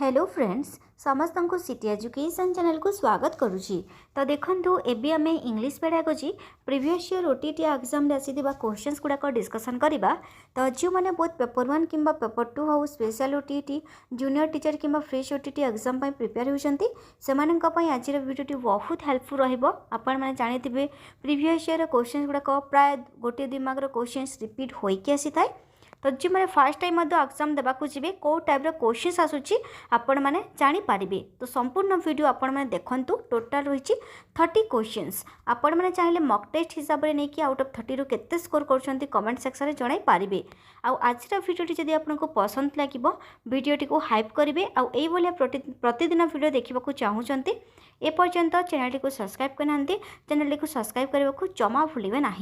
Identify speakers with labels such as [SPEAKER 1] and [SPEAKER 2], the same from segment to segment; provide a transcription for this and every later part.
[SPEAKER 1] Hello friends समस्त को city education channel को स्वागत करुच्ची। तो देखो एबी आम English pedagogy previous year OTT exam आसीथिबा क्वेश्चंस गुड़ाक डिस्कसन करबा। तो जो मैंने बहुत पेपर 1 कि पेपर 2 हो स्पेशल ओटीटी जूनियर टीचर कि फ्रेश ओटीटी एग्जाम प्रिपेयर होती से आज वीडियो बहुत हेल्पफुल रहिबो। आपण माने जानिथिबे प्रीवियस ईयर क्वेश्चंस गुड़ाक प्राय गोटे दिमाग क्वेश्चंस रिपीट होइके आसी थाए। तो जो मैंने फास्ट टाइम एग्जाम देवाक जी कौ टाइप क्वेश्चंस आसूची आपण मैंने जानीपारे। तो संपूर्ण वीडियो आपण मैंने देखु टोटाल रही 30 क्वेश्चंस। आपण मैंने चाहिए मॉक टेस्ट हिसाब से नहीं आउट ऑफ 30 रू केते स्कोर कर कमेंट सेक्शन में जणाई पारे। आज वीडियो जदि आपको पसंद लगे वीडियोटी को हाइप करेंगे आउ प्रतिदिन वीडियो देखा चाहूँगी एपर्यंत चैनल को सब्सक्राइब करना चैनल को सब्सक्राइब करने को जमा भूलिए ना।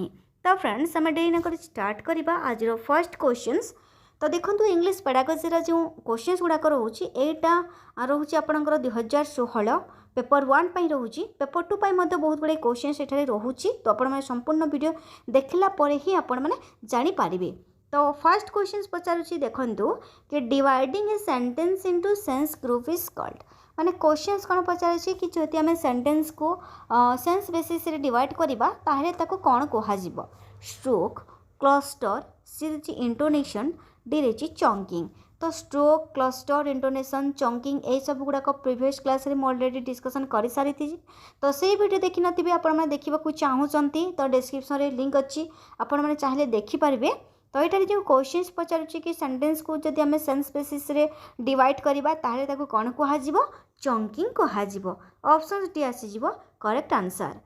[SPEAKER 1] तो फ्रेंड्स आम डेरी न स्टार्ट करवा आज फर्स्ट क्वेश्चंस। तो देखो इंग्लिश पेडागोजी जो क्वेश्चंस गुड़ाक रोचे यहाँ रोचे आपंकर 2016 पेपर 1 पर रोचे पेपर 2 पर बहुत गुड़े क्वेश्चंस एठारे रोचे। तो आप संपूर्ण वीडियो देखला परे ही आपण मैंने जानीपारे। तो फर्स्ट क्वेश्चन पचारुची देखंतु कि dividing a sentence into sense group is called. माने क्वेश्चंस कौन पचारुची कि जदि आम सेंटेंस को सेंस बेसिस रे डिवाइड करबा ताहले ताको कौन कहा जिवो। स्ट्रोक क्लस्टर सी रही इंटोनेशन डी रही चंकिंग। तो स्ट्रोक क्लस्टर इंटोनेशन चंकिंग यही सब गुड़ाक प्रीवियस क्लास रे ऑलरेडी डिस्कसन कर सारी। तो से वीडियो देखी नथिबे आपण माने देखिबा चाहूचंती तो डिस्क्रिप्शन रे लिंक अच्छी आपण माने चाहिले देखि पारिबे। तो यहाँ जो क्वेश्चंस पचारुची कि सेंटेंस को जदि आम सेंस बेसिस रे डिवाइड करबा ताहले ताको कौन कहा जिवो चंकिंग कहा जिवो। ऑप्शन डी आसी जिवो करेक्ट आंसर।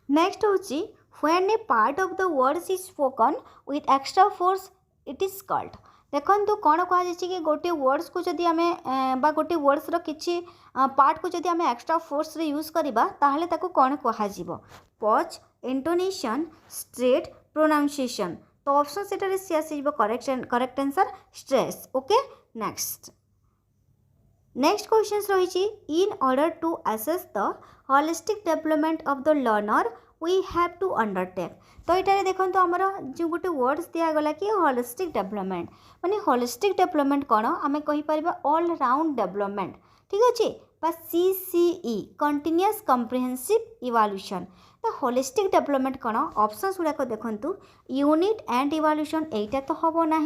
[SPEAKER 1] नेक्स्ट होची when A part of the words is spoken with extra force it is called. देखो कौन कह कि गोटे वर्ड्स को जदि आम बा गोटे वर्ड्स रो किछि पार्ट को जदि आम एक्स्ट्रा फोर्स रे यूज करबा ताहले ताको कौन कहा जिवो। Pause intonation stress pronunciation. तो ऑप्शन सेटा सी आसीबो correct answer stress. Okay next question रही in order to assess the holistic development of the learner we have to undertake. तो यहाँ देखो आमर जो गोटे वर्ड्स दिगला कि होलिस्टिक डेवलपमेंट माने होलिस्टिक डेवलपमेंट कौन आम कहीपर ऑल राउंड डेवलपमेंट ठीक अच्छे बा CCE कंटिन्यूअस कम्प्रिहेंसिव इवैल्यूएशन। तो होलिस्टिक डेवलपमेंट कौन ऑप्शन गुड़ाक देखु यूनिट एंड इवैल्यूएशन एटा तो हम ना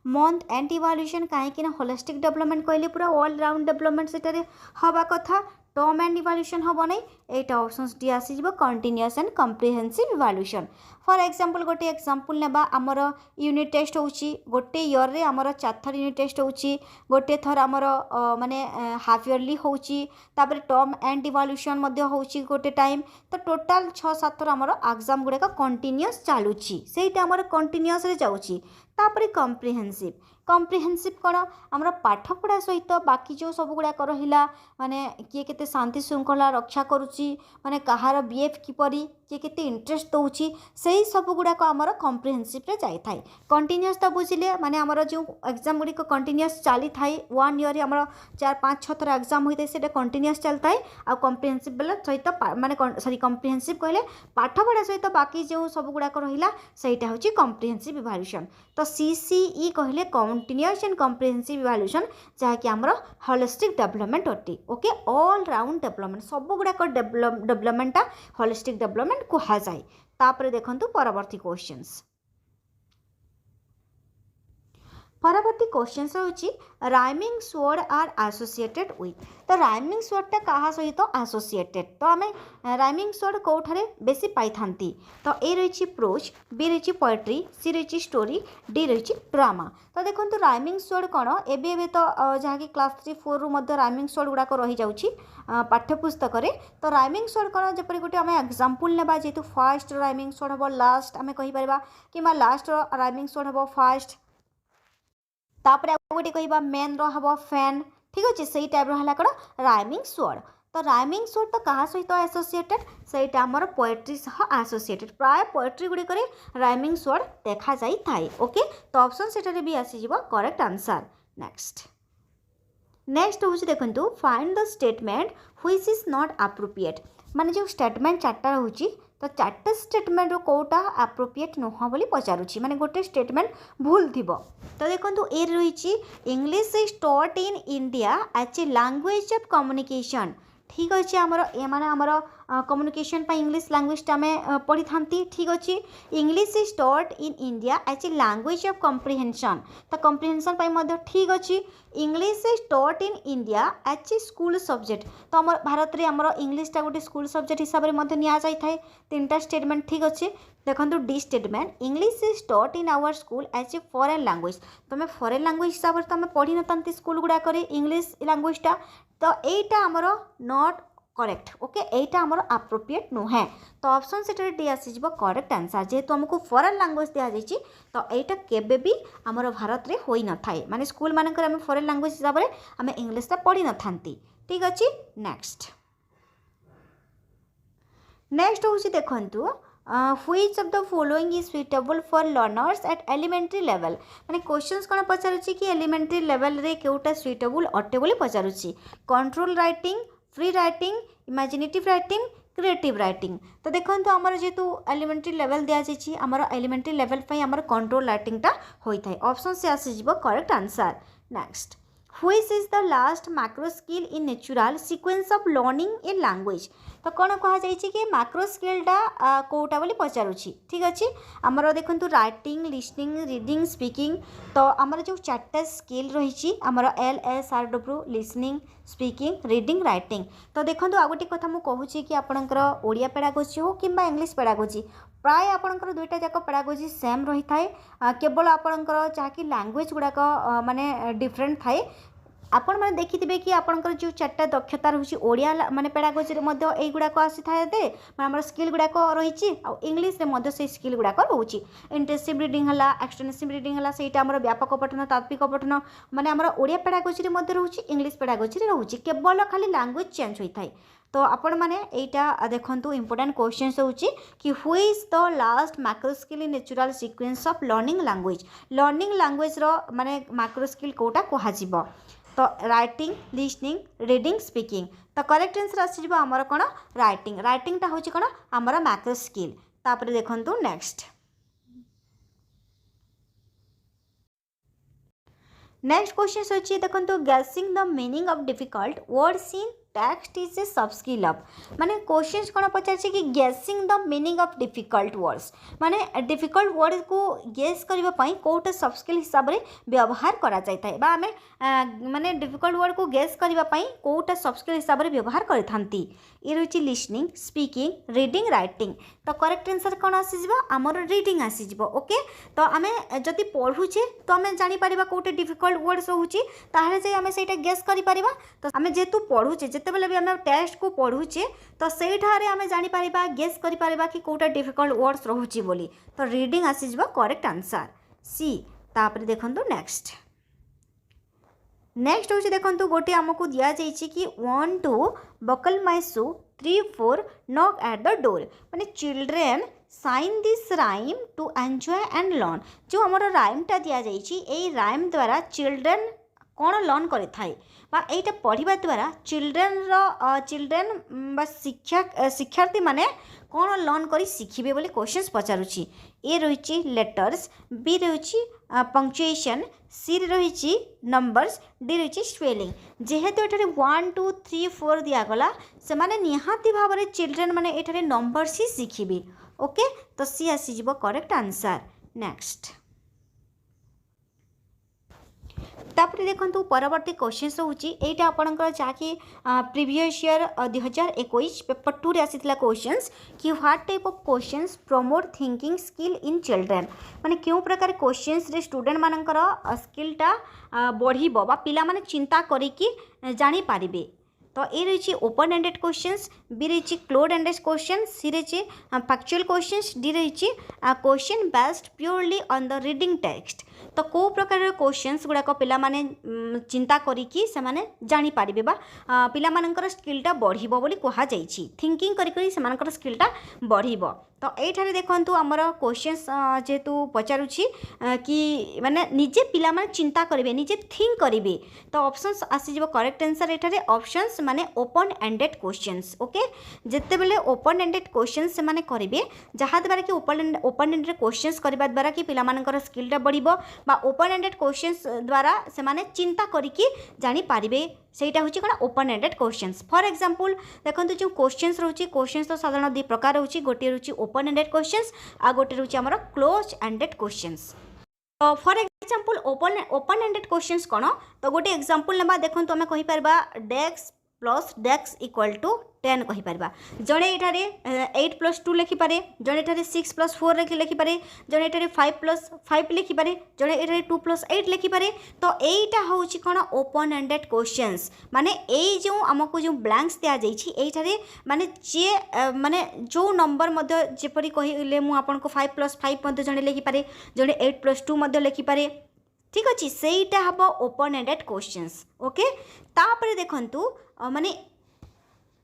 [SPEAKER 1] मंथ एंड इवैल्यूएशन कहीं होलिस्टिक डेवलपमेंट कहले पूरा ऑल राउंड डेवलपमेंट से हवा कथा टर्म एंड इवैल्यूएशन हम नहीं एटा ऑप्शन डी आसी continuous and comprehensive evaluation. For example गोटे एग्जांपल नेबा आमर यूनिट टेस्ट होची गोटे ईयर रे आमर 4 थर यूनिट टेस्ट होची गोटे थर आमर माने हाफ ईयरली होची तापर टर्म एंड इवैल्यूएशन मध्ये होची गोटे टाइम। तो टोटाल 6-7 थर आमर एग्जाम गुड़ाक कंटिन्यूअस चलुची सेटा आमर कंटिन्यूअस रे जाउची। तापर कम्प्रिहेंसिव कौन आमर पाठपढ़ा सहित बाकी जो सब गुड़ाक रहा माने किए केते शांति श्रृंखला रक्षा करुच्ची माने कहार बिहेव किपरि किए केते इंटरेस्ट दौची से सब गुड़ाक आमर कम्प्रिहेंसिव रे जाई थाए। कंटिन्यूअस तो बुझिले माने आमर जो एग्जाम गुड़िक कंटिन्यूअस चली थाए 1 ईयर आमर 4-5-6 थर एग्जाम होता है से कंटिन्यूअस चलता है। आ कम्प्रिहेंसिव बेला सहित माने सॉरी कम्प्रिहेंसिव कहले पाठपढ़ा सहित बाकी जो सब गुड़ाक रहा सेटा होची कम्प्रिहेंसिव इवैल्यूएशन। तो CCE कहले कंटिन्यूअस एंड कम्प्रिहेंसिव इवैल्यूएशन जहाँकि आमर होलिस्टिक डेवलपमेंट अटे। ओके ऑल राउंड डेवलपमेंट सब गुड़ाक डेवलपमेंटा होलिस्टिक डेवलपमेंट कहा जाए। तापर देखंतु परवर्ती क्वेश्चंस। परवर्ती क्वेश्चन होची rhyming word are associated with. तो राइमिंग वर्डटा कहा सहित एसोसिएटेड। तो आम राइमिंग वर्ड कौठारे बेसी पाई थांती। तो ए रही प्रोज बी रही पोएट्री सी रही स्टोरी डी रही ड्रामा। तो देखो राइमिंग वर्ड कौन एबे तो जहाँकि क्लास 3-4 रु मध्य राइमिंग वर्ड गुड़ाक रही जाउची पाठ्यपुस्तक। तो राइमिंग वर्ड कौन जपरि गोटे आम एग्जांपल नेबा जेतु फर्स्ट राइमिंग वर्ड हम लास्ट आम कहि परबा कि लास्ट राइमिंग वर्ड हम फर्स्ट तापर गोटे कहबा मेन रो हबो फैन ठीक अच्छे से टाइप रहा कौन राइमिंग वर्ड। तो राइमिंग वर्ड तो कहा सहित एसोसिएटेड सेटा आमर पोएट्री सह एसोसिएटेड प्राय पोएट्री गुड़ी करे राइमिंग वर्ड देखा जाई थाए। ओके तो ऑप्शन सेटारे भी आसी जिवो करेक्ट आंसर। नेक्स्ट होची देखंतु find the statement which is not appropriate. माने जो स्टेटमेंट 4टा होची तो चार्ट स्टेटमेंट रो कोटा एप्रोप्रिएट नुह बोली पचारुछि माने गोटे स्टेटमेंट भूल थिबो। तो देखंतु ए रहिछि English is taught in India as a language of communication. ठीक अच्छे आमर ए माने आमर कम्युनिकेशन पर इंग्लिश लैंग्वेज आम पढ़ी था। ठीक अच्छे English is taught in India as a language of comprehension। तो comprehension पर ठीक अच्छे English is taught in India as a school subject. तो आम भारत में आमर इंग्लिशटा गोटे स्कूल सब्जेक्ट हिसाब से नि जाए। तीनटा स्टेटमेंट ठीक अच्छे। देखो the statement English is taught in our school as a foreign language. तुम फॉरेन लैंग्वेज हिसाब से तुम पढ़ी न स्कूल गुड़ाक इंग्लिश लैंग्वेजटा। तो यहीटा आमर नॉट करेक्ट। ओके एटा आमर एप्रोप्रिएट नुहे। तो ऑप्शन से डी आसीजिबो करेक्ट आंसर। जेहेतु आमको फॉरेन लैंग्वेज दिया जाइछि तो एटा केबे भी आमर भारत रे होई न थाए माने स्कूल मानकर आम फॉरेन लैंग्वेज हिसाब से आम इंग्लिशटा पढ़ी न थांती। ठीक अच्छे। नेक्स्ट होछि देखंतु which of the following is suitable for learners at elementary level। माने क्वेश्चंस कौन पचारुछि कि एलिमेंटरी लेवल रे केउटा सुइटेबल अटे बोली पचारुछि। Control writing, free writing, imaginative writing, creative writing. तो देखो आमर जेहेतु एलिमेंटरी लेवल दिया जाइछि आमर एलिमेंटरी लेवल पई आमर कंट्रोल राइटिंगटा होई थाए। ऑप्शन से आसीजिबो correct answer. Next which is the last macro skill in natural sequence of learning a language। तो कौन कह जाइछि कि मैक्रो स्किलटा कोटा बोली पचारुछि। ठीक अच्छे आमर देखंतु राइटिंग, लिसनिंग, रीडिंग, स्पीकिंग। तो आमर जो चार्टा स्किल रही आमर LSRW listening, speaking, reading, writing. तो देखंतु आ गोटे कथा मु कहूछि कि आपणकर ओडिया पेडागोजी हो किंबा इंग्लिश पेडागोजी प्राय आपणकर दुईटा जाक पेडागोजी सेम रही थाए। केवल आपणकर जहाँकि लैंग्वेज गुड़ाक माने डिफरेंट थाए। आपण मैंने देखिथे कि आपंकर जो चार्टा दक्षता रही ओडिया माने पेडागोजी यही गुड़ाक आसी था आम स्किल गुड़ाक रही इंग्लिश में से स्किल गुड़ाक रोचे। इंटेंसिव रीडिंग है, एक्सटेंसिव रीडिंग है, सहीटा आम व्यापक पठन, तात्विक पठन माने आम ओडिया पेडागोजी रोचे, इंग्लिश पेडागोजी रोचे। केवल खाली लैंग्वेज चेंज होता है। तो आपण मैंने यहाँ देखो इंपोर्टेंट क्वेश्चन होची कि who is the last macro skill in natural sequence of learning language. Learning language रो माने मैक्रो स्किल कोटा कह। तो राइटिंग, लिसनिंग, रीडिंग, स्पीकिंग। तो करेक्ट आंसर आसीजिबो हमर कोन राइटिंग। राइटिंगटा होची कोन हमर मैक्रो स्किल। तापर देखंतु नेक्स्ट क्वेश्चन होची देखंतु गेसिंग the meaning of difficult words in text is a सब स्किल अप। माने क्वेश्चन कौन पचार कि गेसिंग the meaning of difficult words माने डिफिकल्ट वर्ड को गेस करने कौटा सब स्किल हिसाब से व्यवहार करा जाए बा आमे माने डिफिकल्ट वर्ड को गेस करने कौटा सब स्किल हिसाब से व्यवहार करथांती। ये रही लिसनिंग, स्पीकिंग, रीडिंग, राइटिंग। तो करेक्ट आंसर कौन आसीजिबो आमर रीडिंग आसीजिबो। ओके तो आमे जदि पढ़ुचे तो आमे जानि परिबा कौटे डिफिकल्ट वर्ड्स होउची ताहले जे आमे सेटा गेस करि परिबा। तो आमे जेतु पढ़ुचे जेतेबेले भी आमे टेस्ट को पढ़ुचे तो सेठारे आमे जानि परिबा गेस करि परिबा कि कौटा डिफिकल्ट वर्ड्स रहुची बोली। तो रीडिंग आसीजिबो करेक्ट आंसर सी। तापर देखंतु नेक्स्ट होची देखंतु गोटे आमको दिया जाइछि कि 1 2 buckle my shoe 3 4 knock at the door. माने children sing this rhyme to enjoy and learn. जो हमर राइमटा दिया जाइछि एई राइम द्वारा चिल्ड्रेन कौन लर्न करे थाए बा एटा पढ़िबा द्वारा चिल्ड्रेन बा शिक्षार्थी माने कौन लर्न करी शिखिबे बोली क्वेश्चंस पचारुछि। ए रहिछि लेटर्स, बी रहिछि पंक्चुएशन, सी रहिछि नंबर्स, डी रहिछि स्पेलिंग। जेहेतु एठारे 1 2 3 4 दिया गला से माने निहाती भाव में चिल्ड्रेन माने एठारे नंबर्स ही शिखिबे। ओके तो सी आसीजिबो करेक्ट आंसर। नेक्स्ट तापर देखंतु परवर्ती क्वेश्चन होची एटा आपनकर जाके प्रीवियस ईयर 2021 पेपर 2 रे आसीतला क्वेश्चंस कि what type of questions promote thinking skill in children. माने क्यों प्रकार क्वेश्चंस रे स्टूडेंट मानकर स्किलटा बढ़िबो बा पिला माने चिंता करिकि जानि पारिबे। तो ये रही ओपन एंडेड क्वेश्चंस, बी रही क्लोज एंडेड क्वेश्चन, सी रही फैक्चुअल क्वेश्चंस, डी रही question based purely on the reading text. तो कौ प्रकार क्वेश्चंस गुड़ाक पिला माने चिंता करिकि से माने जानि पारिबे बा पिला मानकर स्किलटा बढ़िबो बोली कहा जाइछि। थिंकिंग करि करि से मानकर स्किलटा बढ़िबो। तो ये देखो आमर क्वेश्चंस जेहेतु पचारुछि कि माने निजे पिला माने चिंता करेंगे निजे थिंक करेंगे तो ऑप्शंस आसीज करेक्ट आंसर ये ऑप्शंस माने ओपन एंडेड क्वेश्चंस ओके जिते बेले ओपन एंडेड क्वेश्चंस से माने करेंगे जहाँ द्वारा कि ओपन एंडेड क्वेश्चंस करबा द्वारा कि पिला मानकर स्किलटा बढ़िबो बा ओपन एंडेड क्वेश्चंस द्वारा से माने चिंता करिकि जानि पारिबे सेटा होची कोन open ended questions for example देखंतु जो क्वेश्चंस रहउची क्वेश्चंस तो साधारण दि प्रकार रहउची गोटे रहउची ओपन एंडेड क्वेश्चंस आ गोटे रहउची हमर क्लोज एंडेड क्वेश्चंस तो for example open ended questions कोन तो गोटे एग्जांपल नेबा देखंतु हमें कहि परबा डेक्स प्लस डेक्स इक्वल टू 10 कहि परबा जणे एठारे 8 प्लस 2 लिखि पारे जणे एठारे 6 प्लस 4 लिखि पारे जणे एठारे 5 प्लस 5 लिखि पारे जणे एठारे 2 प्लस 8 लिखि पारे तो एटा होउची कोन ओपन एंडेड क्वेश्चंस माने एई जो हमको जो ब्लैंक्स दिया जाइछि एठारे माने जे माने जो नंबर मध्ये जेपरि कहिले मु आपन को 5 प्लस 5 मध्ये जणे लिखि पारे जणे 8 प्लस 2 मध्ये लिखि पारे ठीक अच्छे सेटा हम ओपन एंडेड क्वेश्चंस ओके तापर देखंतु माने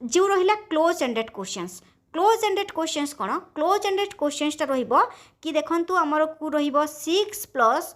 [SPEAKER 1] जो रहिला क्लोज एंडेड क्वेश्चंस कौन क्लोज एंडेड क्वेश्चंस टा रहिबो कि देखंतु हमर को रहिबो 6 प्लस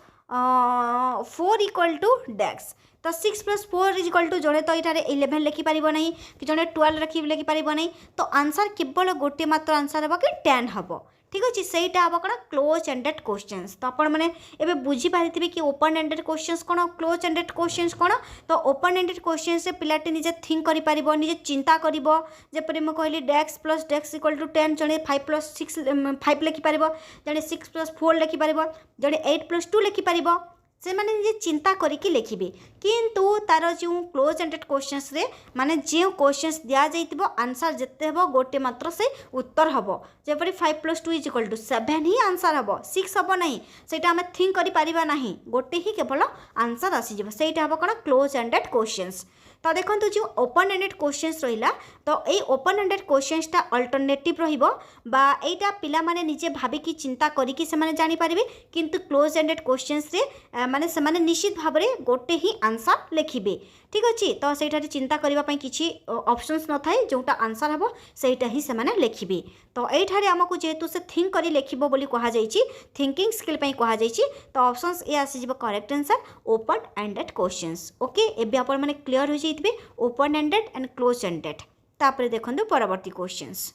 [SPEAKER 1] 4 इक्वल टू डेक्स तो 6 प्लस 4 इज इक्वल टू जड़े तो ये 11 लिखि पारिबो नहीं कि जड़े 12 लिखि पारिबो नहीं तो आंसर केवल गोटे मात्र आंसर हम कि 10 हम ठीक अच्छे सहीटा हम कौन क्लोज एंडेड क्वेश्चंस तो आपण मैंने एबे बुझी पारिथिबे कि ओपन एंडेड क्वेश्चंस कौन क्लोज एंडेड क्वेश्चंस कौन तो ओपन एंडेड क्वेश्चंस से पिलाटी निजे थिंक करि पारिबो निजे चिंता करिवो जेपरि म कहली डेक्स प्लस डेक्स इक्वल टू 10 जणे 5 प्लस 6 5 लिखि पारिबो जणे 6 प्लस 4 लिखि पारिबो जणे 8 प्लस 2 लिखि पारिबो से माने निजे चिंता करिकि लिखिबे किंतु तार जो क्लोज एंडेड क्वेश्चंस रे माने जे क्वेश्चंस दिया जाइतिबो आंसर जत्ते हबो गोटे मात्र से उत्तर हबो जेपरि 5 प्लस 2 इज इक्वल टू 7 ही आंसर हबो 6 हबो नहीं सेटा हमें थिंक करि परिबा नहीं गोटे ही केवल आंसर आसी जिवो सेटा हबो कोन क्लोज एंडेड क्वेश्चंस तो देखो जो ओपन एंडेड क्वेश्चंस रहिला तो ये ओपन एंडेड क्वेश्चंस टा अल्टरनेटिव रहिबो बा एटा पिला माने निजे भाबिकी चिंता करिकि से माने जानि पारिबे किंतु क्लोज एंडेड क्वेश्चंस रे माने से माने निश्चित भाव में गोटे ही आंसर लिखिबे ठीक अच्छे तो सेठारे चिंता करबा पई किछि ऑप्शंस न थाए जोटा आंसर हबो सेटा ही से माने लिखिबे तो एठारे हमकु जेहेतु से थिंक करी लिखिबो बोली कहा जाइछि थिंकिंग स्किल पई कहा जाइछि तो ऑप्शंस ए आसी जिवो correct answer open ended questions okay एबे आपण माने क्लियर हो जाइतबे open ended and close ended तापरे देखंतु परवर्ती क्वेश्चंस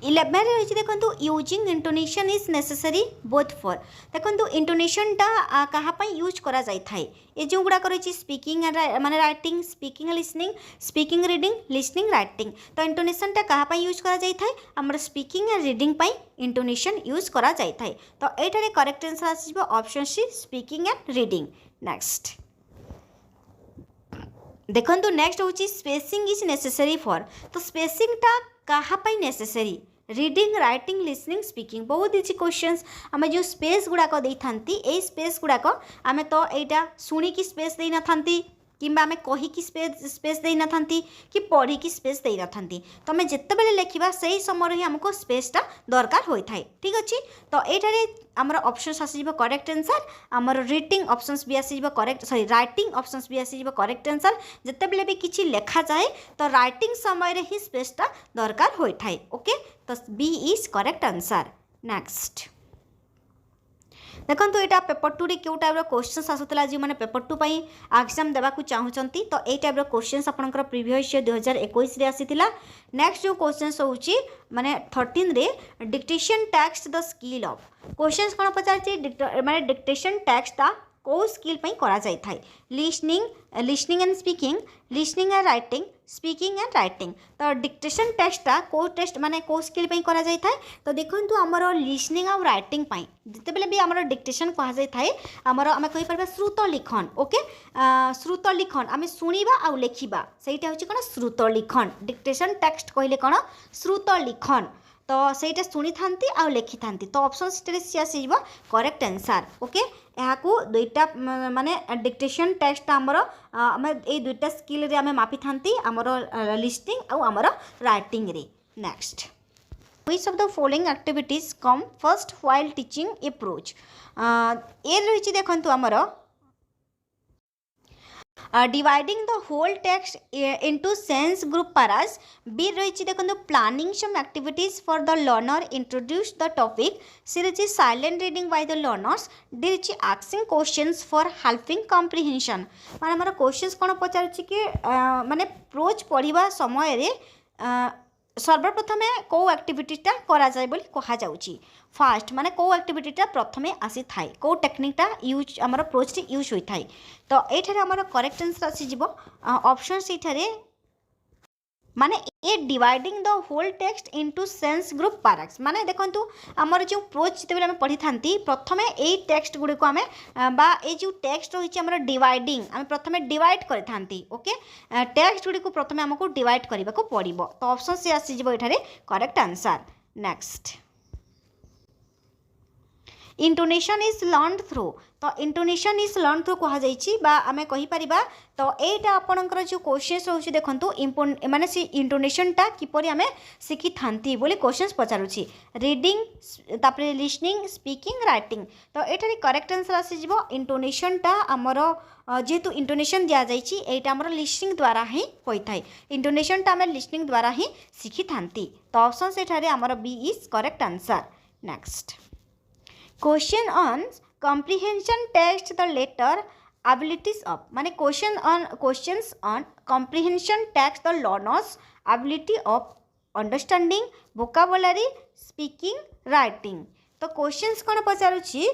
[SPEAKER 1] 11 रही देखो using intonation is necessary both for देखो इंटोनेशन टा कहाँ यूज करा जाय थाए ये जो गुड़ाक रही स्पीकिंग माने writing speaking listening speaking reading listening writing तो इंटोनेशन टा कहाँ यूज करा जाय थाए हमर स्पीकिंग एंड रीडिंग पाई इंटोनेशन यूज करा जाय थाए तो एटारे करेक्ट आंसर आसीबो option C speaking and reading next देखो नेक्स्ट हूँ स्पेसिंग इज नेसेसरी फॉर तो स्पेसिंग टा कहाँ necessary reading writing listening speaking बहुत इजी क्वेश्चंस आम जो स्पेस गुड़ाक ये स्पेस गुड़ाक आम तो यहाँ शुणिकी स्पेस दे ना किंबा आम कहीकि स्पेस दे ना कि पढ़ी स्पेस दे ना तो आम जिते लिखा से ही समय ही आमको स्पेसटा दरकार होता है ठीक अच्छे तो ये आमर ऑप्शंस आसीज करेक्ट आंसर आमर रीडिंग ऑप्शंस भी आसीज करेक्ट सॉरी राइटिंग ऑप्शंस भी आसीज करेक्ट आंसर जिते भी किसी लेखा जाए तो राइटिंग समय ही स्पेसटा दरकार होता है ओके तो B is correct answer next देखो यहाँ पेपर 2 रे क्यों टाइप क्वेश्चंस आसूला जो मैंने पेपर 2 पाई एग्जाम देवाक चाहूँगी तो यही टाइप क्वेश्चंस आपंकर प्रीवियस ईयर 2021 आसीला नेक्स्ट जो क्वेश्चंस होची माने 13 रे dictation text the skill of questions कौन पचार माने डिक्टेशन टेक्स्ट को स्किल पई करा जाय थाए listening and speaking listening and writing speaking and writing तो डिक्टेशन टेस्टा को टेस्ट माने को स्किल पई करा जाय थाए तो देखंतु हमर लिसनिंग और राइटिंग पई जते बेले भी हमर डिक्टेशन कहा जाय थाए हमर आमे कहि परबा श्रुत लिखन ओके श्रुत लिखन आमे सुनिबा आ लेखिबा सेटा होची कोन श्रुत लिखन डिक्टेशन टेक्स्ट कहले कोन श्रुत लिखन तो सेटा सुनी थांती आ लेखि थांती तो ऑप्शन सी आसीबो करेक्ट आंसर ओके यहाँ को दुईटा माने डिक्टेशन टेस्ट आमर आम ये दुईटा स्किल रे आमे मापी थांती आमर लिसनिंग आउ आमर राइटिंग रे next which of the following activities come first while teaching a prose A रही देखंतु आमर dividing the whole text into sense group paras B रही देखो planning some activities for the learner introduce the topic C रही silent reading by the learners D रही asking questions for helping comprehension माने हमर questions कोन पचारुछि कि माने pros पढ़िबा समय रे सर्वप्रथमे कौ एक्टिविटीटा करा जाय बोली कहा जाउछि फास्ट माने कौ एक्टिविटीटा प्रथमे आसी थाए कौ टेक्निकटा यूज हमर प्रोज रे यूज होई थाए तो एठारे हमर करेक्ट आंसर आसी जिवो ऑप्शन एठारे माने A dividing the whole text into sense group पाराक्स माने देखंतु हमर जो प्रोज जेतेबेले हम पढ़ी थांती प्रथमे ए टेक्स्ट गुडी को हमें बा ए जो टेक्स्ट रही हमर डिवाइडिंग हम प्रथमे डिवाइड करि थांती ओके टेक्स्ट गुडी को प्रथमे हमको डिवाइड करबा को पड़िबो तो ऑप्शन सी आसी जिवो एठारे correct answer next intonation is learn through तो इंटोनेशन इज लर्न थ्रू कहा जाइछि बा आमे कहि परिबा तो एटा आपनकर जो क्वेश्चंस रहउछि देखंतु माने से इंटोनेशनटा किपरि आमे सिखि थांती बोली क्वेश्चंस पचारुछि रीडिंग तापरे लिसनिंग स्पीकिंग राइटिंग तो एटारे करेक्ट आंसर आसी जिवो इंटोनेशनटा हमर जेतु इंटोनेशन दिया जाइछि एटा हमर लिसनिंग द्वारा ही होई थाए इंटोनेशनटा आमे लिसनिंग द्वारा ही सिखि थांती तो ऑप्शन सेठारे हमर B is correct answer next question on comprehension test the later abilities of माने questions on comprehension test the learners ability of understanding vocabulary speaking writing तो questions कौन पचारुछि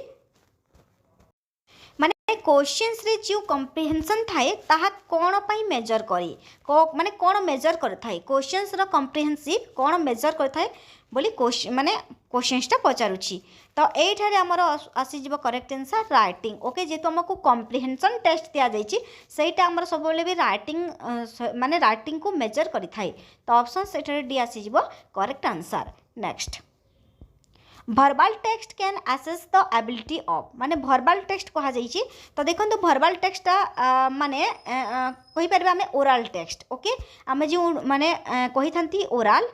[SPEAKER 1] माने क्वेश्चंस रे जो कॉम्प्रिहेंशन थाए ताहा कोन पई मेजर करी माने कोन मेजर कर थाए क्वेश्चंस रो कॉम्प्रिहेंसिव कोन मेजर कर थाए बोली क्वेश्चन माने क्वेश्चंसटा पचारुछि तो एठारे हमर आसी जीव करेक्ट आंसर राइटिंग ओके जेतु हमको कॉम्प्रिहेंशन टेस्ट दिया जाइछि सेटा हमर सब बेले भी राइटिंग माने राइटिंग को मेजर करि थाए तो ऑप्शन सेठारे डी आसी जीव correct answer next verbal text can assess the ability of माने भर्बाल टेक्स्ट कहा जाइछि तो देखंतु भर्बाल टेक्स्टा माने कहि परबा हमें ओरल टेक्स्ट ओके आमे जो माने कहि थांती ओरल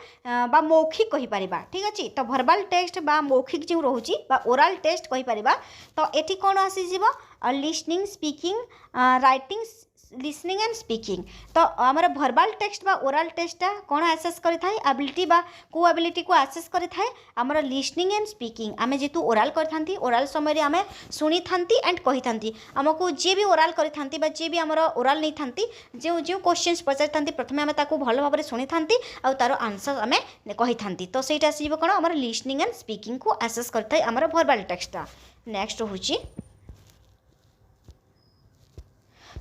[SPEAKER 1] बा मौखिक कहि परिबा ठीक अछि तो भर्बाल टेक्स्ट बा मौखिक जो रहउछि बा ओरल टेक्स्ट कहि परिबा तो एठी कोन आसी जिवो listening speaking writing listening and speaking तो आमर भर्बाल टेक्स्ट बा ओरल टेक्स्टा कौन आसेस करि थाए एबिलिटी बा को एबिलिटी को आसेस करि थाए आमर लिसनिंग एंड स्पीकिंग आमे जेतु ओरल करि थांती ओरल समय रे आमे सुनी थांती एंड कहि थांती हमको जे भी ओरल करि थांती बा जे भी आमर ओरल नै थांती जे जे क्वेश्चंस पचारि थांती प्रथमे आमे ताको भलो भाबरे सुनी थांती आ तारो आंसर आमे कहि थांती तो सेटा आसीबो कोन आमर लिसनिंग एंड स्पीकिंग को आसेस करि थाए आमर भर्बाल टेक्स्टा नेक्स्ट होची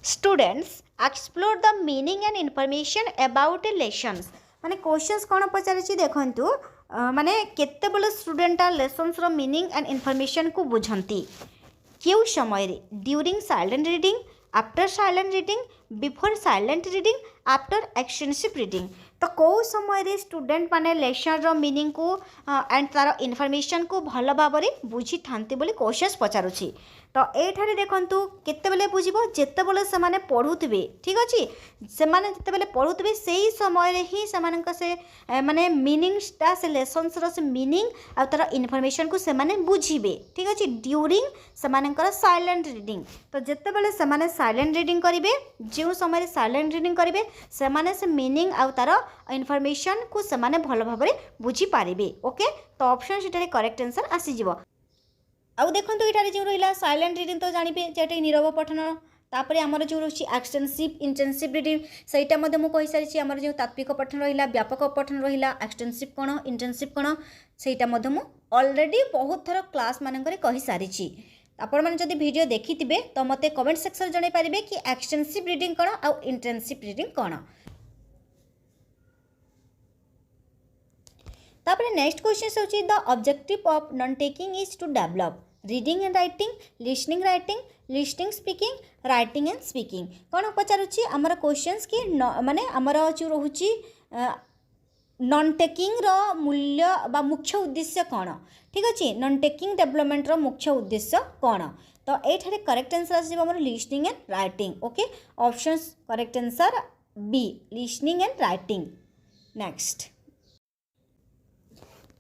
[SPEAKER 1] students explore the meaning and information about a lessons माने क्वेश्चंस कौन पचारिछि देखंतु माने केते बेले स्टूडेंट लेसन्स रो मीनिंग एंड इनफॉरमेशन को बुझंती क्यों समय रे during silent reading after silent reading before silent reading after extensive reading तो कौ समय रे स्टूडेंट माने लेसन रो मीनिंग को एंड तार इनफॉरमेशन को भल भाव में बुझी थांती बोली क्वेश्चंस पचारुछि तो एठारे देखंतु केते बेले बुझिबो जेते बेले से माने पढुथिबे ठीक अछि से माने जेते बेले पढुथिबे सेही समय रे ही से मानक से माने मीनिंगटा से लेसन्स रो से मीनिंग आ तार इनफॉरमेशन को से माने बुझिबे ठीक अछि ड्यूरिंग से मानकर साइलेंट रीडिंग तो जेते बेले से माने साइलेंट रीडिंग करिवे जो समय रे साइलेंट रीडिंग करिवे से माने से मीनिंग आ तार इनफॉरमेशन को से माने भलो भाव में बुझी पारिबे ओके तो ऑप्शन सेटारे करेक्ट आंसर आसी जिवो आउ देखो ये जो रहा साइलेंट रीडिंग तो जानिबे जे नीरव पठन तापर आमर जो रही एक्सटेंसिव इंटेंसिव रीडिंग सहीटा मुझे सारी आमर जो तात्विक पठन रहा व्यापक पठन रहा एक्सटेंसिव कौन इंटेंसिव कौन सहीटा ऑलरेडी बहुत थर क्लास मानक कही सारी आपण मैंने जब वीडियो देखी थे तो मत कमेंट सेक्शन जन पारे कि एक्सटेंसिव रीडिंग कौन आउ इंटेंसिव रीडिंग कौन तापर नेक्स्ट क्वेश्चन होची the objective of note taking is to develop reading and writing listening speaking writing and speaking कौन पचारुछि आमर क्वेश्चंस कि माने आमर जो रहुछि नॉन टेकिंग रो मूल्य बा मुख्य उद्देश्य कौन ठीक अच्छे नॉन टेकिंग डेवलपमेंट रो मुख्य उद्देश्य कौन तो ये करेक्ट आंसर आसीबो हमर listening and writing okay options correct answer be listening and writing next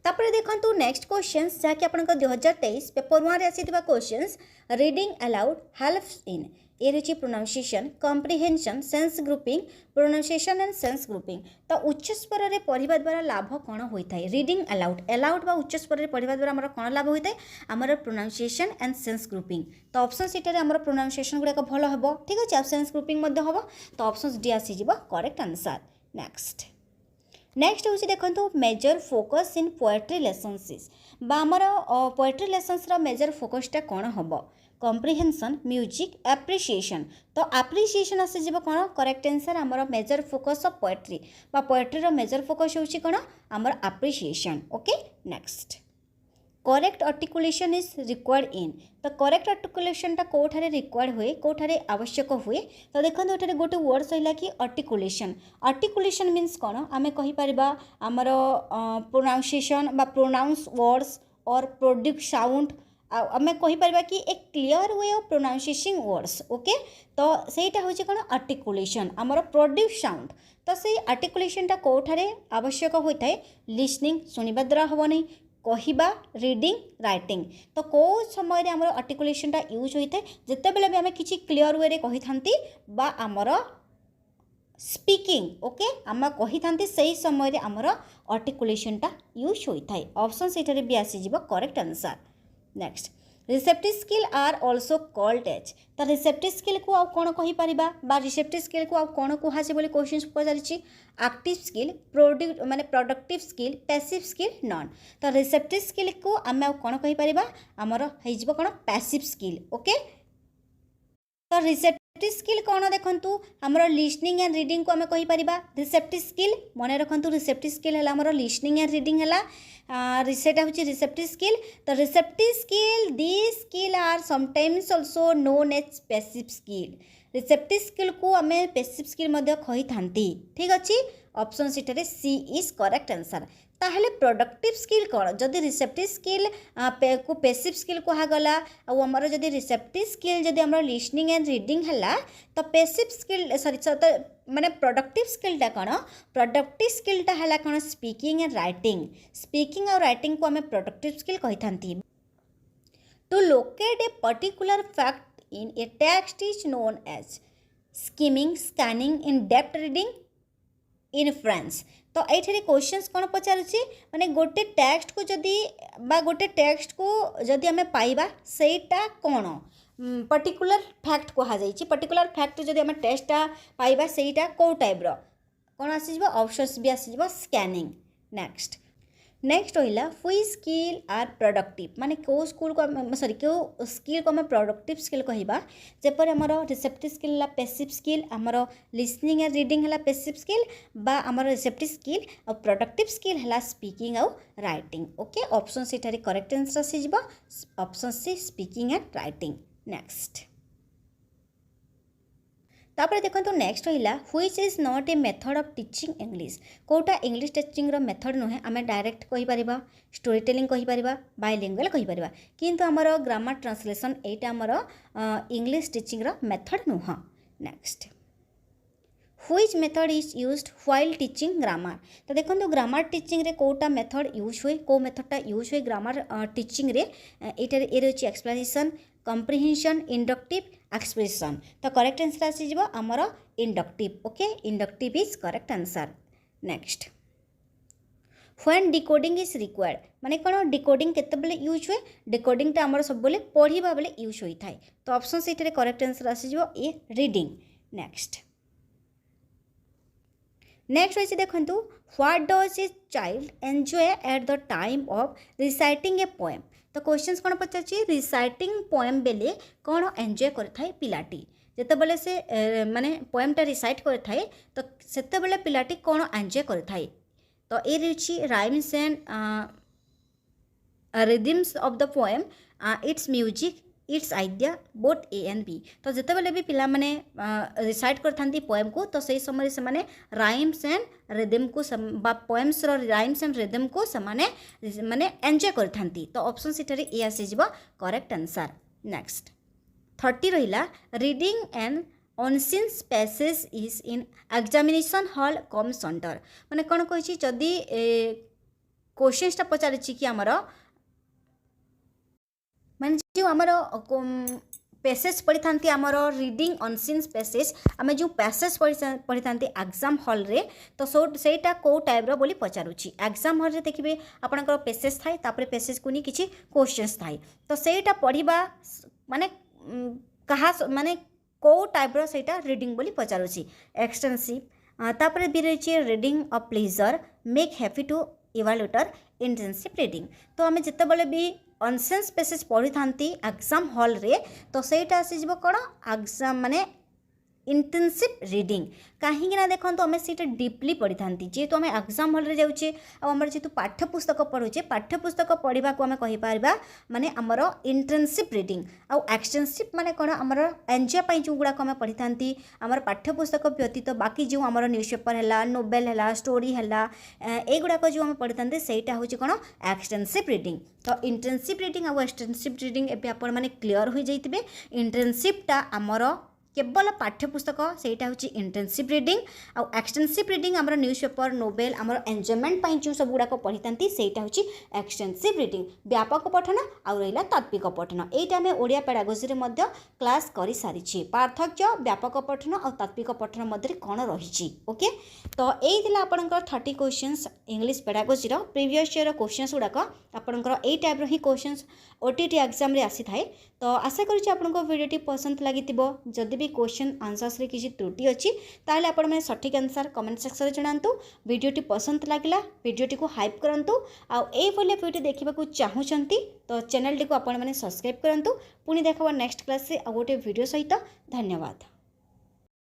[SPEAKER 1] तापर देखंतु नेक्स्ट क्वेश्चंस जहाँकि आपनका 2023 पेपर 1 रे आसीथिबा questions reading aloud helps in ये रही pronunciation comprehension sense grouping pronunciation and sense grouping तो उच्च स्वर रे पढ़िबा द्वारा लाभ कौन होता है रीडिंग अलाउड अलाउड बा उच्च स्वर रे पढ़िबा द्वारा हमर कौन लाभ होता है हमर प्रोनाउंसिएशन एंड सेंस ग्रुपिंग तो ऑप्शन सीटा रे हमर प्रोनाउंसिएशन गुडा भल हबो ठीक अछि सेंस ग्रुपिंग मध्ये हबो तो ऑप्शन डी आसी जिवो करेक्ट आंसर नेक्स्ट हूँ देखो major focus in poetry lessons बामर पोएट्री लेसन्स मेजर फोकसटा कौन हम कॉम्प्रिहेंशन म्यूजिक एप्रिसिएशन तो एप्रिसिएशन आसीज कौन करेक्ट आंसर आमर मेजर फोकस ऑफ पोएट्री बा पोएट्री रो मेजर फोकस होची कौन आमर appreciation okay next correct articulation is required in तो करेक्ट आर्टिकुलेशन टा कोठारे रिक्वायर्ड हुए कोठारे आवश्यक हुए तो देखो एठारे गोटे वर्ड सहिला कि आर्टिकुलेशन आर्टिकुलेशन मीन्स कौन आमे कहि परिबा आमर प्रोनाउंसिएशन बा प्रोनाउंस वर्ड्स और प्रोड्यूस साउंड आमे कहि परिबा कि एक clear way of pronunciation words okay तो सेटा होची कौन आर्टिकुलेशन आमर प्रोड्यूस साउंड तो से आर्टिकुलेशन टा कोठारे आवश्यक होता है लिसनिंग सुनिबा द्वारा हबनी कहिबा रीडिंग राइटिंग तो कौ समय रे हमर आर्टिकुलेशन टा यूज होता है जिते बेले भी आमे किछि क्लियर वे रे कहि थांती बा हमर स्पीकिंग ओके आम कहि थांती सही समय रे हमर आर्टिकुलेशन टा यूज होता है ऑप्शन सेठरे भी आसी जिवो correct answer next receptive skill are also called as तो रिसेप्टिव स्किल को आउ कौन कहि परिबा बा रिसेप्टिव स्किल को आउ कौन कुहासे बोली क्वेश्चन पचारिछि एक्टिव स्किल प्रोड्यूस माने productive skill passive skill non तो रिसेप्टिव स्किल को आमे आउ कौन कहि परिबा हमर हे जिवो कोन पैसिव स्किल ओके तो रिसेप्टिव स्किल कौन देखंतु हमर लिसनिंग एंड रीडिंग को आमे कहि परिबा रिसेप्टिव स्किल मने रखंतु रिसेप्टिव स्किल हला हमर लिसनिंग एंड रीडिंग हला सेटा होची रिसेप्टिव स्किल तो receptive skill this skill are sometimes also known as passive skill receptive skill को आमे पैसिव स्किल मध्ये कहि थांती ठीक अछि ऑप्शन सीटरे सी इज करेक्ट आंसर ताहले प्रोडक्टिव स्किल कौन जदि रिसेप्टिव स्किल को पैसिव स्किल कहुगला आमर जदि रिसेप्टिव स्किल जदि आमर लिसनिंग एंड रीडिंग है तो पैसिव स्किल सॉरी तो माने प्रोडक्टिव स्किलटा कौन प्रोडक्टिव स्किलटा है कौन स्पीकिंग एंड राइटिंग को आम प्रोडक्टिव स्किल कही थांती to locate a particular fact in a text is known as skimming scanning in depth reading inference तो ये क्वेश्चंस कौन पचारुछि माने गोटे टेक्स्ट को जदि बा गोटे टेक्स्ट को जदि आमे पाइबा सेटा कौन पर्टिकुलर फैक्ट कहा जाइछि पर्टिकुलर फैक्ट जदि आमे टेक्स्टटा पाइबा सेटा को टाइप रो कौन आसी जिवो ऑप्शंस भी आसी जिवो स्कैनिंग नेक्स्ट होइला व्हिच स्किल आर प्रोडक्टिव माने को स्कूल को सॉरी को स्किल को आम प्रोडक्टिव स्किल कहवा जेपर आमर रिसेप्टिव स्किल है पैसिव स्किल आमर लिसनिंग एंड रीडिंग है पैसिव स्किल बा आमर रिसेप्टिव स्किल और प्रोडक्टिव स्किल है स्पीकिंग और राइटिंग ओके ऑप्शन सेठारे करेक्ट आंसर आसी जिवो option C speaking and writing next तापर देखो नेक्स्ट रहा which is not a method of teaching English कोटा इंग्लिश टीचिंग रो मेथड नुहे आम डायरेक्ट कहि परिबा स्टोरी टेलिंग कहि परिबा बायलिंगुअल कहि परिबा किंतु हमर ग्रामर ट्रांसलेशन एटा हमर इंग्लिश टीचिंग रो मेथड नुह next which method is used while teaching grammar तो देखो ग्रामर टीचिंग रे कोटा मेथड यूज हुए को मेथडटा यूज हुए ग्रामर टीचिंग रे एटारे ए रहछि एक्सप्लेनेशन comprehension inductive expression तो करेक्ट आंसर आसी जिवो हमर inductive okay inductive is correct answer next when decoding is required माने कोन डिकोडिंग केते बेले यूज हुए डिकोडिंग ता हमर सब बेले पढिबा बेले यूज होई थाए तो ऑप्शन सेटरे करेक्ट आंसर आसी जिवो ए रीडिंग नेक्स्ट होइছে देखंतु what does a child enjoy at the time of reciting a poem तो क्वेश्चंस कौन पचार रिसाइटिंग पोएम बेले कौन एन्जॉय करथाय पिलाटी जेते बेले से माने पोएमटा रिसाइट करथाय तो सेते बेले पिलाटी कौन एन्जॉय करथाय तो ए रिची rhymes and rhythms of the poem its music its idea both A and B तो जिते बेले भी पिला माने रिसाइट करथांती पोएम को तो सही समय से माने राइम्स एंड रिदम को बा पोएम्स रो राइम्स एंड रिदम को समाने माने एन्जॉय करथांती तो ऑप्शन सीटरे ए आसी जिवो करेक्ट आंसर नेक्स्ट 30 रहिला reading and unseen spaces is in examination hall comes under माने कोन कहिछि जदी क्वेश्चनटा पचारिछि कि आमर माने जो आमर पैसेज पढ़ी था आमर रीडिंग अनसीन पैसेज आम जो पैसेज पढ़ी था एग्जाम हॉल रे तो सेटा को टाइप रो बोली पचारुछि एग्जाम हॉल रे देखिए आपनकर पैसेज थाए तापर पैसेज को नहीं किछि क्वेश्चंस थाए तो सेटा पढ़िबा माने कहा माने को टाइप रो सेटा रीडिंग बोली पचारुछि एक्सटेंसिव तापर भी रही reading of pleasure make happy to evaluator intensive reading तो आम जिते भी अनसेंस पैसेज पढ़ी था एग्जाम हॉल रे तो सेटा आसीज कौन एग्जाम माने इंटेंसिव रीडिंग कहीं देखो आम से डीपली पढ़ी था जेहेतु आम एग्जाम हॉल रे जाऊे आमर जेहतु पाठ्यपुस्तक पढ़ुचे पाठ्यपुस्तक पढ़ा को आम कहीपर माने आमर इंटेंसिव रीडिंग आउ एक्सटेंसिव माने कौन आमर एंजॉय जो गुड़ाक आम पढ़ी था आमर पाठ्यपुस्तक व्यतीत बाकी जो आमर न्यूज पेपर है नोवेल है स्टोरी है युड़ाक जो आम पढ़ी था सहीटा हूँ कौन एक्सटेंसिव रीडिंग तो इंटेंसिव रीडिंग आउ एक्सटेंसिव रीडिंग एवं आपण मैंने क्लीयर हो जाइए इंटेंसिवटा आमर केवल पाठ्यपुस्तक सेटा हूँ इंटेंसिव रीडिंग आउ एक्सटेंसिव रीडिंग आमर न्यूज पेपर नोवेल आमर एंजॉयमेंट जो सब गुड़ाक पढ़ी था सेटा हूँ एक्सटेंसिव रीडिंग व्यापक पठन आउ रहा तात्विक पठन यहीटा आम ओडिया पेडागोजी रे मध्य क्लास कर सारी पार्थक्य व्यापक पठन और तात्विक पठन मध्य कौन रही ओके तो यही आपंकर 30 questions English pedagogy previous year questions गुड़ाक आपंकर यही टाइप ही क्वेश्चंस ओटीटी एग्जाम रे आसी थाए तो आशा करुँच आपको वीडियोटी पसंद लगी जदि भी क्वेश्चन आंसर्स रे किसी त्रुटि अच्छी ताहले आपण मैंने सठिक आंसर कमेंट सेक्शन में जनातु वीडियोटी पसंद लगिला वीडियोटी को हाइप करंतु आउ ए भलिया वीडियो देखा चाहूँगी तो चैनल टी को आपण मैंने सब्सक्राइब करंतु पुणी देखा नेक्स्ट क्लास से आ गोटे वीडियो सहित धन्यवाद।